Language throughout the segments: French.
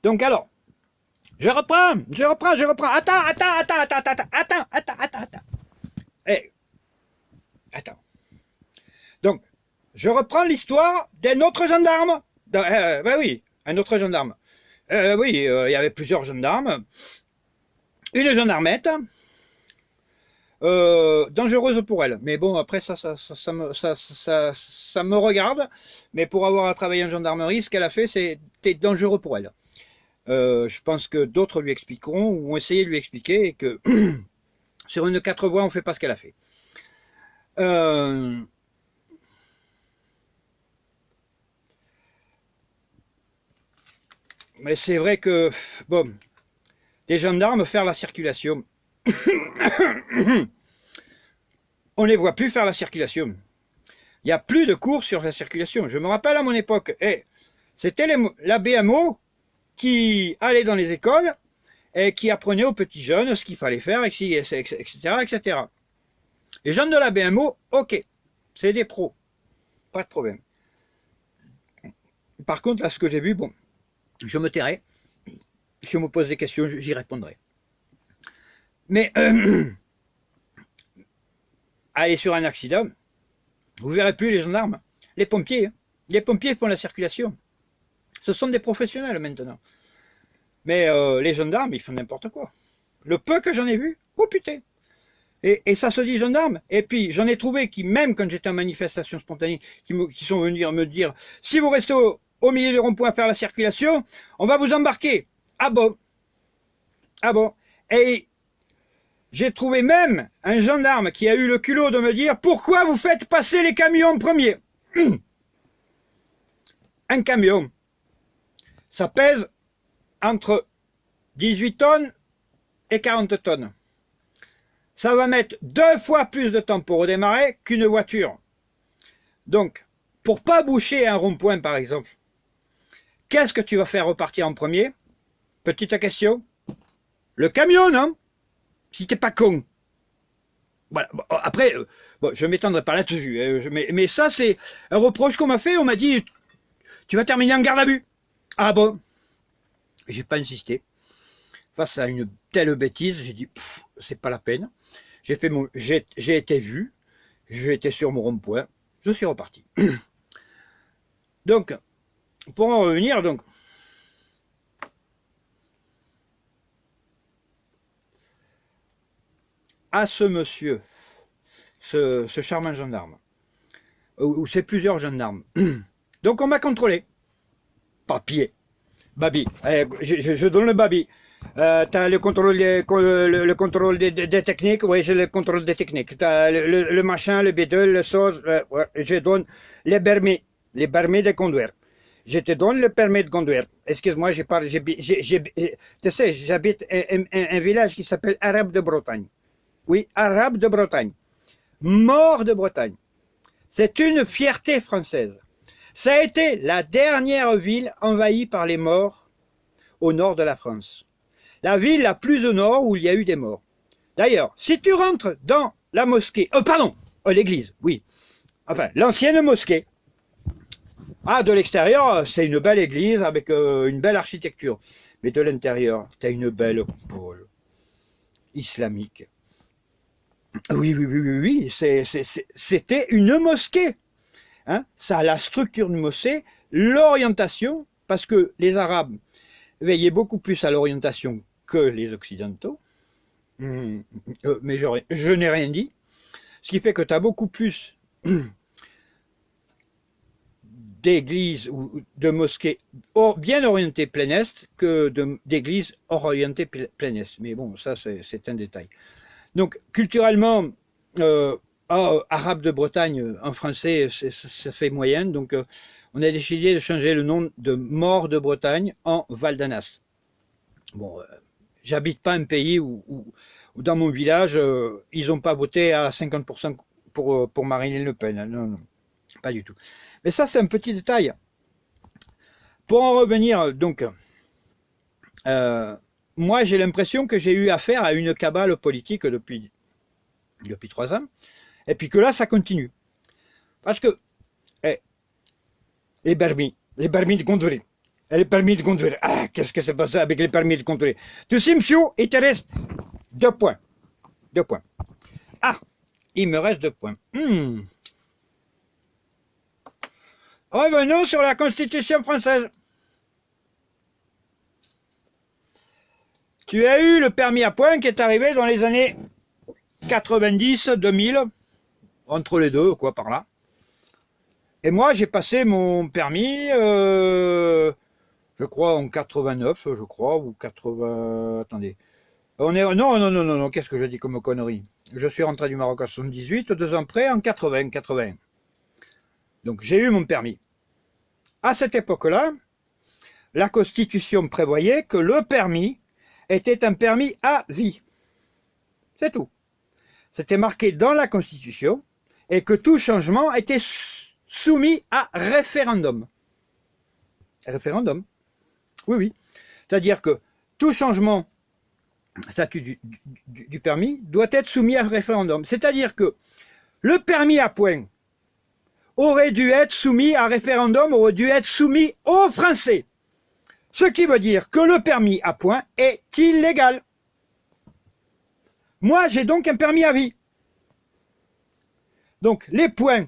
Donc alors, je reprends. Attends. Eh, attends. Donc, je reprends l'histoire d'un autre gendarme. Ben oui, un autre gendarme. Oui, il y avait plusieurs gendarmes. Une gendarmette, dangereuse pour elle. Mais bon, après, ça me regarde. Mais pour avoir travaillé en gendarmerie, ce qu'elle a fait, c'était dangereux pour elle. Je pense que d'autres lui expliqueront ou ont essayé de lui expliquer et que sur une 4 voies, on ne fait pas ce qu'elle a fait. Mais c'est vrai que, bon, les gendarmes faire la circulation, on ne les voit plus faire la circulation. Il n'y a plus de cours sur la circulation. Je me rappelle à mon époque, c'était la BMO qui allait dans les écoles et qui apprenait aux petits jeunes ce qu'il fallait faire, etc. Les jeunes de la BMO, ok, c'est des pros, pas de problème. Par contre, là, ce que j'ai vu, bon, je me tairai. Si on me pose des questions, j'y répondrai. Mais aller sur un accident, vous verrez plus les gendarmes, les pompiers. Hein. Les pompiers font la circulation. Ce sont des professionnels maintenant. Mais les gendarmes, ils font n'importe quoi. Le peu que j'en ai vu, oh putain. Et ça se dit gendarme. Et puis j'en ai trouvé qui, même quand j'étais en manifestation spontanée, qui sont venus me dire, si vous restez au milieu du rond-point à faire la circulation, on va vous embarquer. Ah bon? Ah bon? Et j'ai trouvé même un gendarme qui a eu le culot de me dire, pourquoi vous faites passer les camions en premier? Un camion, ça pèse entre 18 tonnes et 40 tonnes. Ça va mettre 2 fois plus de temps pour redémarrer qu'une voiture. Donc, pour pas boucher un rond-point par exemple, qu'est-ce que tu vas faire repartir en premier? Petite question. Le camion, non? Si t'es pas con. Voilà. Bon, après, bon, je m'étendrai pas là-dessus. Mais ça, c'est un reproche qu'on m'a fait. On m'a dit, tu vas terminer en garde à vue. Ah bon? J'ai pas insisté. Face à une telle bêtise, j'ai dit, c'est pas la peine. J'ai été vu. J'ai été sur mon rond-point. Je suis reparti. Donc, pour en revenir, donc, à ce monsieur, ce charmant gendarme, ou c'est plusieurs gendarmes. Donc on m'a contrôlé. Papier. Babi. Je donne le babi. T'as le contrôle, le contrôle des techniques. Oui, j'ai le contrôle des techniques. T'as le machin, le bidule, le sauce. Ouais, je donne les permis de conduire. Je te donne le permis de conduire. Excuse-moi, tu sais, j'habite un village qui s'appelle Arabe de Bretagne. Oui, Arabe de Bretagne. Mort de Bretagne. C'est une fierté française. Ça a été la dernière ville envahie par les morts au nord de la France. La ville la plus au nord où il y a eu des morts. D'ailleurs, si tu rentres dans la mosquée, l'église, oui. Enfin, l'ancienne mosquée. Ah, de l'extérieur, c'est une belle église avec une belle architecture. Mais de l'intérieur, tu as une belle coupole islamique. Oui, c'était une mosquée. Hein, ça a la structure d'une mosquée, l'orientation, parce que les Arabes veillaient beaucoup plus à l'orientation que les Occidentaux. Mais je n'ai rien dit. Ce qui fait que tu as beaucoup plus d'églises ou de mosquées bien orientées plein Est que d'églises orientées plein Est. Mais bon, ça c'est un détail. Donc, culturellement, arabe de Bretagne, en français, ça fait moyenne. Donc, on a décidé de changer le nom de Mort de Bretagne en Val d'Anas. Bon, j'habite pas un pays où dans mon village, ils n'ont pas voté à 50% pour Marine Le Pen. Non, pas du tout. Mais ça, c'est un petit détail. Pour en revenir, donc, moi, j'ai l'impression que j'ai eu affaire à une cabale politique depuis 3 ans, et puis que là, ça continue. Parce que les permis de conduire, Et les permis de conduire. Ah, qu'est-ce que c'est passé avec les permis de conduire? Tu sais, monsieur, il te reste 2 points. 2 points. Ah, il me reste 2 points. Revenons sur la Constitution française. Tu as eu le permis à points qui est arrivé dans les années 90, 2000, entre les deux, quoi, par là. Et moi, j'ai passé mon permis, je crois en 89, je crois, ou 80... Attendez. Non, qu'est-ce que je dis comme connerie? Je suis rentré du Maroc en 78, 2 ans après, en 80. Donc j'ai eu mon permis. À cette époque-là, la Constitution prévoyait que le permis était un permis à vie. C'est tout. C'était marqué dans la Constitution et que tout changement était soumis à référendum. Référendum. Oui. C'est-à-dire que tout changement statut du permis doit être soumis à référendum. C'est-à-dire que le permis à points aurait dû être soumis à référendum, aurait dû être soumis aux Français. Ce qui veut dire que le permis à points est illégal. Moi, j'ai donc un permis à vie. Donc, les points,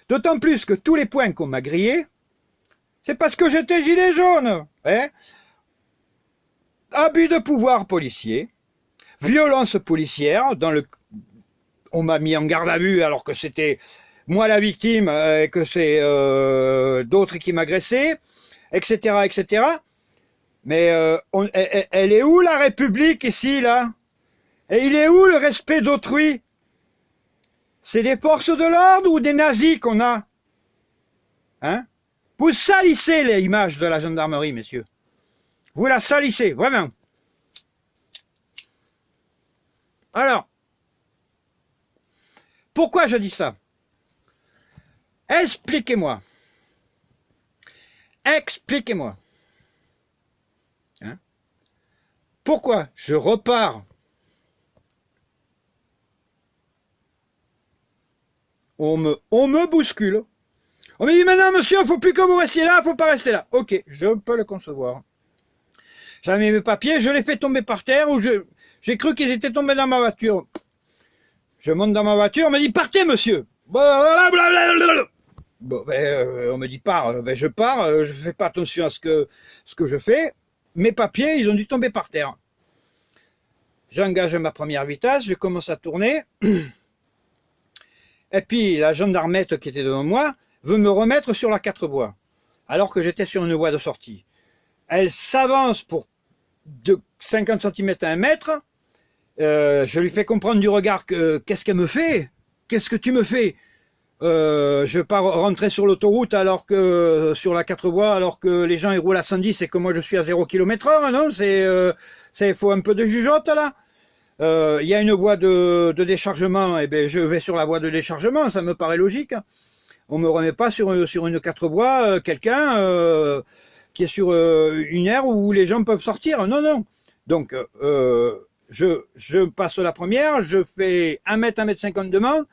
d'autant plus que tous les points qu'on m'a grillés, c'est parce que j'étais gilet jaune. Hein? Abus de pouvoir policier, violence policière, on m'a mis en garde à vue alors que c'était moi la victime et que c'est d'autres qui m'agressaient, etc. Mais elle est où la République ici, là? Et il est où le respect d'autrui? C'est des forces de l'ordre ou des nazis qu'on a? Hein? Vous salissez l'image de la gendarmerie, messieurs. Vous la salissez, vraiment. Alors, pourquoi je dis ça? Expliquez-moi. Expliquez-moi. Hein? Pourquoi je repars? On me bouscule. On me dit maintenant, monsieur, il ne faut plus que vous restiez là, il ne faut pas rester là. Ok, je peux le concevoir. J'avais mes papiers, je les fais tomber par terre, ou j'ai cru qu'ils étaient tombés dans ma voiture. Je monte dans ma voiture, on me dit partez, monsieur. Bon, on me dit pars, je pars, je fais pas attention à ce que je fais. Mes papiers, ils ont dû tomber par terre. J'engage ma première vitesse, je commence à tourner. Et puis la gendarmette qui était devant moi veut me remettre sur la 4 voies, alors que j'étais sur une voie de sortie. Elle s'avance pour de 50 cm à 1 mètre. Je lui fais comprendre du regard que qu'est-ce qu'elle me fait? Qu'est-ce que tu me fais? Je ne vais pas rentrer sur l'autoroute alors que sur la 4 voies alors que les gens ils roulent à 110 et que moi je suis à 0 km/h, non? C'est faut un peu de jugeote là. Il y a une voie de déchargement, et ben je vais sur la voie de déchargement, ça me paraît logique. On me remet pas sur une 4 voies quelqu'un qui est sur une aire où les gens peuvent sortir. Non. Donc je passe la première, je fais 1 mètre, 1 mètre 50 de main.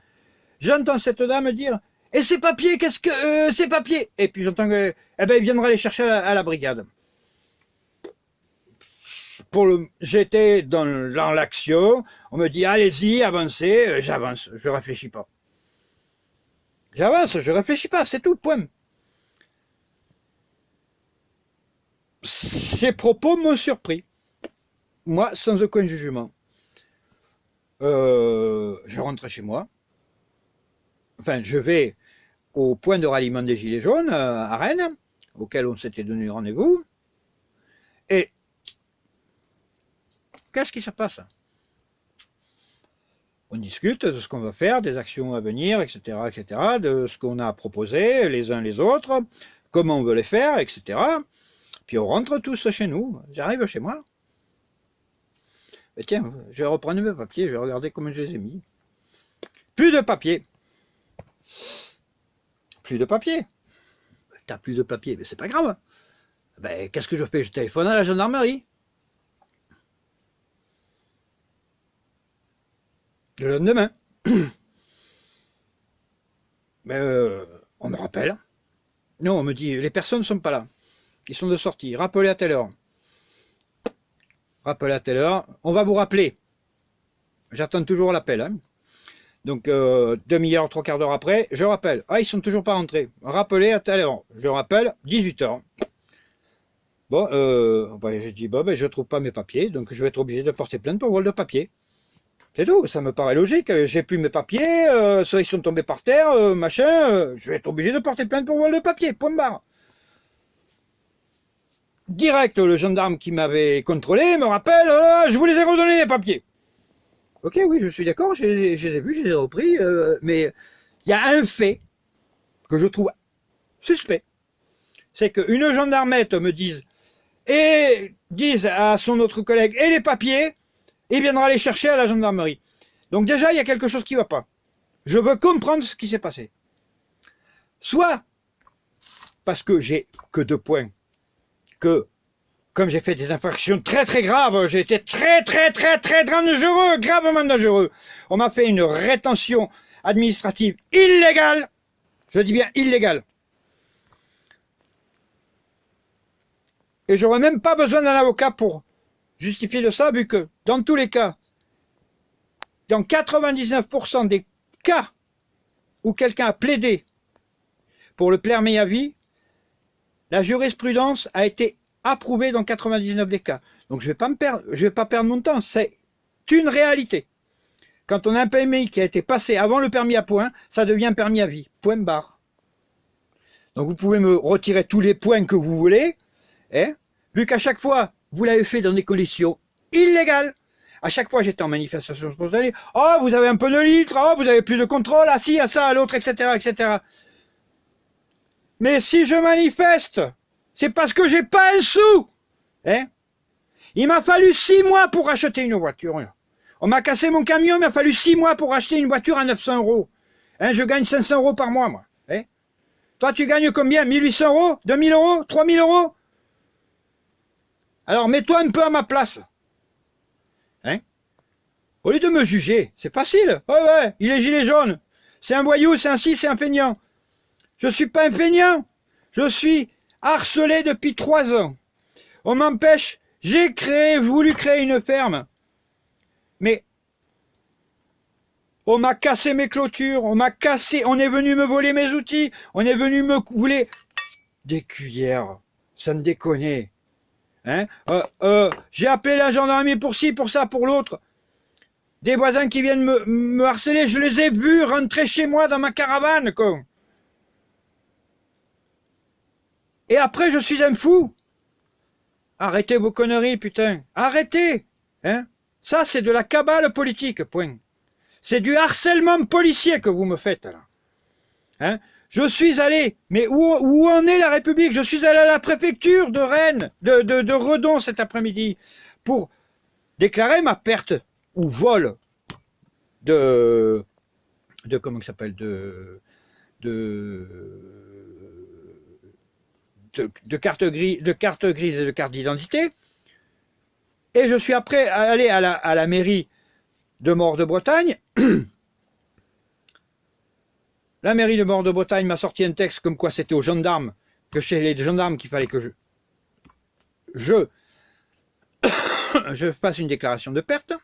J'entends cette dame dire « Et ces papiers, qu'est-ce que... ces papiers ?» Et puis j'entends que... Eh ben, il viendra les chercher à la brigade. J'étais dans l'action, on me dit « Allez-y, avancez », j'avance, je réfléchis pas. J'avance, je réfléchis pas, c'est tout, point. Ces propos m'ont surpris. Moi, sans aucun jugement. Je rentre chez moi. Enfin, je vais au point de ralliement des Gilets jaunes à Rennes, auquel on s'était donné rendez-vous. Et qu'est-ce qui se passe? On discute de ce qu'on va faire, des actions à venir, etc., de ce qu'on a à proposer les uns les autres, comment on veut les faire, etc. Puis on rentre tous chez nous. J'arrive chez moi. Et tiens, je vais reprendre mes papiers, je vais regarder comment je les ai mis. Plus de papier. Plus de papier. T'as plus de papier, mais c'est pas grave. Ben, qu'est-ce que je fais? Je téléphone à la gendarmerie. Le lendemain. Ben, on me rappelle. Non, on me dit, les personnes ne sont pas là. Ils sont de sortie. Rappelez à telle heure. Rappelez à telle heure. On va vous rappeler. J'attends toujours l'appel. Hein. Donc, demi-heure, trois quarts d'heure après, je rappelle. Ah, ils sont toujours pas rentrés. Rappelez à telle heure. Je rappelle, 18h. Bon, j'ai dit, bon, ben, je trouve pas mes papiers, donc je vais être obligé de porter plainte pour vol de papier. C'est tout, ça me paraît logique. J'ai plus mes papiers, soit ils sont tombés par terre, machin, je vais être obligé de porter plainte pour vol de papier, point barre. Direct, le gendarme qui m'avait contrôlé me rappelle, je vous les ai redonnés les papiers. Ok, oui, je suis d'accord, je les ai vus, je les ai repris, mais il y a un fait que je trouve suspect. C'est qu'une gendarmette me dise à son autre collègue, et les papiers, il viendra les chercher à la gendarmerie. Donc déjà, il y a quelque chose qui ne va pas. Je veux comprendre ce qui s'est passé. Soit parce que j'ai que 2 points, que comme j'ai fait des infractions très très graves, j'ai été très dangereux, gravement dangereux. On m'a fait une rétention administrative illégale. Je dis bien illégale. Et j'aurais même pas besoin d'un avocat pour justifier de ça, vu que dans tous les cas, dans 99% des cas où quelqu'un a plaidé pour le permis à vie, la jurisprudence a été approuvée dans 99 des cas. Donc je vais pas perdre mon temps, c'est une réalité. Quand on a un permis qui a été passé avant le permis à points, ça devient permis à vie. Point barre. Donc vous pouvez me retirer tous les points que vous voulez, hein, vu qu'à chaque fois, vous l'avez fait dans des conditions illégales. À chaque fois, j'étais en manifestation spontanée. Oh, vous avez un peu de litre. Oh, vous avez plus de contrôle. Ah, si, à ça, à l'autre, etc., etc. Mais si je manifeste, c'est parce que j'ai pas un sou. Hein? Il m'a fallu 6 mois pour acheter une voiture. On m'a cassé mon camion, il m'a fallu 6 mois pour acheter une voiture à 900 €. Hein, je gagne 500 € par mois, moi. Hein? Toi, tu gagnes combien? 1800 €? 2000 €? 3000 €? Alors, mets-toi un peu à ma place. Hein? Au lieu de me juger, c'est facile. Ouais, il est gilet jaune. C'est un voyou, c'est un ci, c'est un feignant. Je suis pas un feignant. Je suis harcelé depuis 3 ans. On m'empêche. J'ai voulu créer une ferme. Mais on m'a cassé mes clôtures. On est venu me voler mes outils. On est venu me voler des cuillères. Ça me déconne. Hein, j'ai appelé la gendarmerie pour ci, pour ça, pour l'autre. Des voisins qui viennent me harceler, je les ai vus rentrer chez moi dans ma caravane, con. Et après, je suis un fou. Arrêtez vos conneries, putain. Arrêtez. Hein, ça, c'est de la cabale politique, point. C'est du harcèlement policier que vous me faites, là. Hein, je suis allé, mais où en est la République? Je suis allé à la préfecture de Rennes, de Redon cet après-midi, pour déclarer ma perte ou vol de comment ça s'appelle, de carte grise et de carte d'identité. Et je suis après allé à la mairie de Maure-de-Bretagne. La mairie de Maure-de-Bretagne m'a sorti un texte comme quoi c'était aux gendarmes, que chez les gendarmes qu'il fallait que je fasse une déclaration de perte.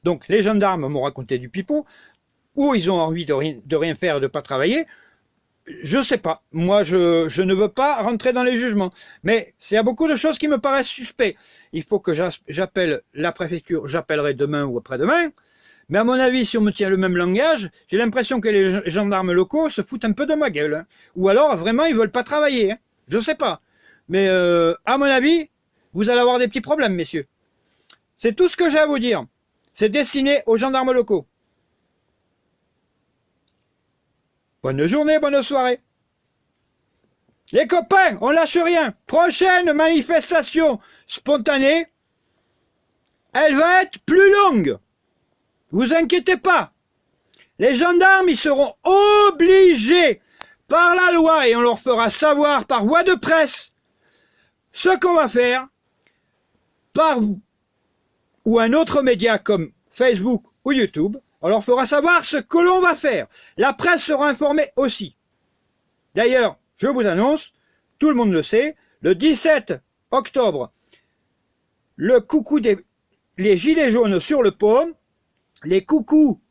Donc les gendarmes m'ont raconté du pipeau, ou ils ont envie de rien faire, de pas travailler. Je sais pas. Moi, je ne veux pas rentrer dans les jugements. Mais il y a beaucoup de choses qui me paraissent suspectes. Il faut que j'appelle la préfecture. J'appellerai demain ou après-demain. Mais à mon avis, si on me tient le même langage, j'ai l'impression que les gendarmes locaux se foutent un peu de ma gueule. Hein. Ou alors, vraiment, ils veulent pas travailler. Hein. Je sais pas. Mais à mon avis, vous allez avoir des petits problèmes, messieurs. C'est tout ce que j'ai à vous dire. C'est destiné aux gendarmes locaux. Bonne journée, bonne soirée. Les copains, on lâche rien. Prochaine manifestation spontanée, elle va être plus longue. Vous inquiétez pas. Les gendarmes, ils seront obligés par la loi, et on leur fera savoir par voie de presse ce qu'on va faire, ou un autre média comme Facebook ou YouTube, on leur fera savoir ce que l'on va faire. La presse sera informée aussi. D'ailleurs, je vous annonce, tout le monde le sait, Le 17 octobre, le coucou les gilets jaunes sur le pont, les coucous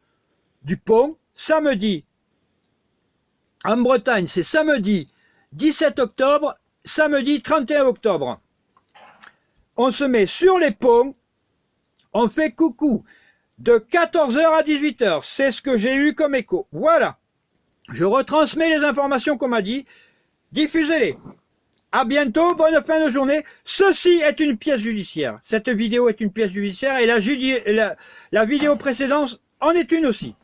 du pont, samedi. En Bretagne, c'est samedi 17 octobre, samedi 31 octobre. On se met sur les ponts, on fait coucou de 14h à 18h. C'est ce que j'ai eu comme écho. Voilà. Je retransmets les informations qu'on m'a dit. Diffusez-les. À bientôt, bonne fin de journée. Ceci est une pièce judiciaire. Cette vidéo est une pièce judiciaire et la vidéo précédente en est une aussi.